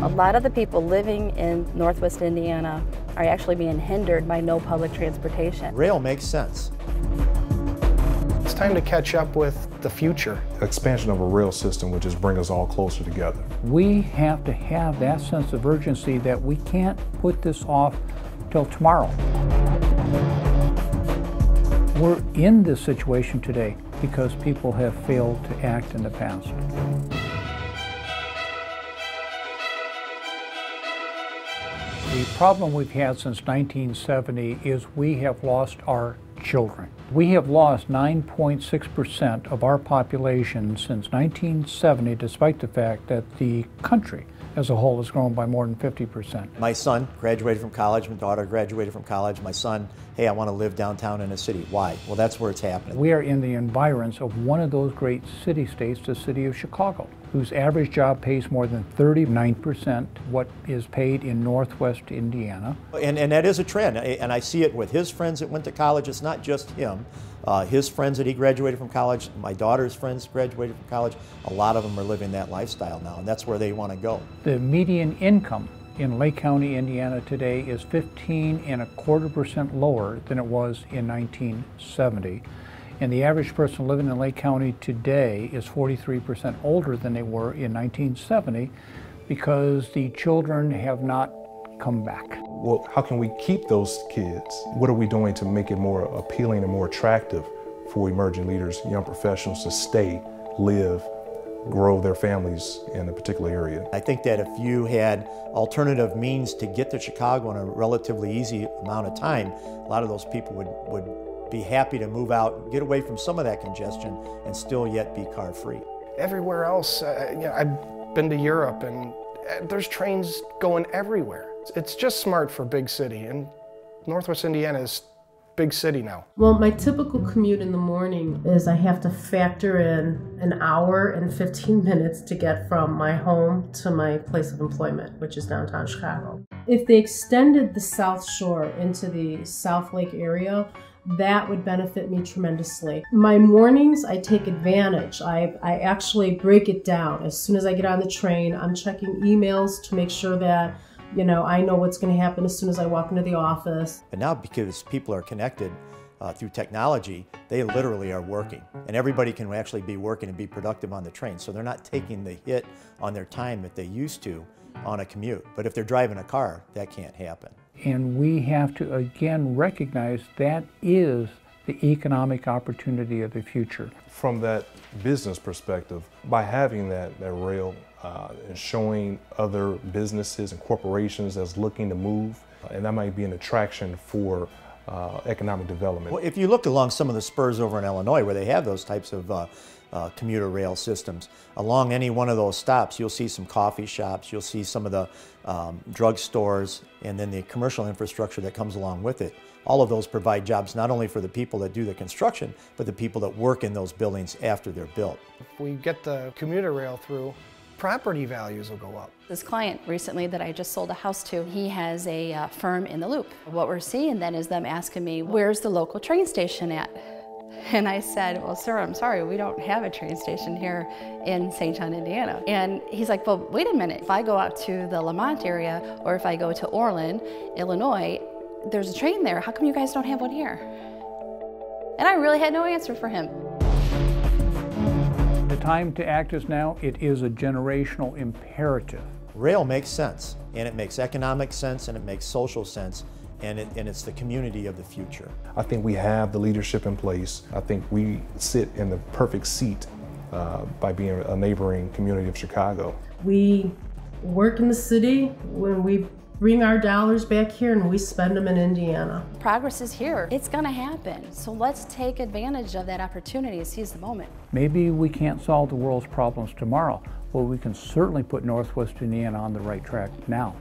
A lot of the people living in Northwest Indiana are actually being hindered by no public transportation. Rail makes sense. It's time to catch up with the future. Expansion of a rail system would just bring us all closer together. We have to have that sense of urgency that we can't put this off till tomorrow. We're in this situation today because people have failed to act in the past. The problem we've had since 1970 is we have lost our children. We have lost 9.6% of our population since 1970, despite the fact that the country as a whole has grown by more than 50%. My son graduated from college, my daughter graduated from college. My son, hey, I want to live downtown in a city. Why? Well, that's where it's happening. We are in the environs of one of those great city-states, the city of Chicago, whose average job pays more than 39% what is paid in Northwest Indiana. And that is a trend, and I see it with his friends that went to college. It's not just him. His friends that he graduated from college, my daughter's friends graduated from college, a lot of them are living that lifestyle now, and that's where they want to go. The median income in Lake County, Indiana today is 15.25% lower than it was in 1970. And the average person living in Lake County today is 43% older than they were in 1970 because the children have not come back. Well, how can we keep those kids? What are we doing to make it more appealing and more attractive for emerging leaders, young professionals to stay, live, grow their families in a particular area? I think that if you had alternative means to get to Chicago in a relatively easy amount of time, a lot of those people would be happy to move out, get away from some of that congestion, and still yet be car-free. Everywhere else, I've been to Europe, and there's trains going everywhere. It's just smart for big city, and Northwest Indiana is big city now. Well, my typical commute in the morning is I have to factor in an hour and 15 minutes to get from my home to my place of employment, which is downtown Chicago. If they extended the South Shore into the South Lake area, that would benefit me tremendously. My mornings, I take advantage. I actually break it down. As soon as I get on the train, I'm checking emails to make sure that I know what's going to happen as soon as I walk into the office. But now, because people are connected through technology, they literally are working. And everybody can actually be working and be productive on the train. So they're not taking the hit on their time that they used to on a commute. But if they're driving a car, that can't happen. And we have to again recognize that is the economic opportunity of the future. From that business perspective, by having that rail and showing other businesses and corporations that's looking to move, and that might be an attraction for economic development. Well, if you look along some of the spurs over in Illinois where they have those types of commuter rail systems, along any one of those stops you'll see some coffee shops, you'll see some of the drug stores, and then the commercial infrastructure that comes along with it. All of those provide jobs not only for the people that do the construction, but the people that work in those buildings after they're built. If we get the commuter rail through, property values will go up. This client recently that I just sold a house to, he has a firm in the Loop. What we're seeing then is them asking me, where's the local train station at? And I said, well, sir, I'm sorry, we don't have a train station here in St. John, Indiana. And he's like, well, wait a minute. If I go out to the Lamont area, or if I go to Orland, Illinois, there's a train there. How come you guys don't have one here? And I really had no answer for him. The time to act is now. It is a generational imperative. Rail makes sense, and it makes economic sense, and it makes social sense, and it's the community of the future. I think we have the leadership in place. I think we sit in the perfect seat by being a neighboring community of Chicago. We work in the city when we bring our dollars back here and we spend them in Indiana. Progress is here. It's going to happen. So let's take advantage of that opportunity and seize the moment. Maybe we can't solve the world's problems tomorrow, but we can certainly put Northwest Indiana on the right track now.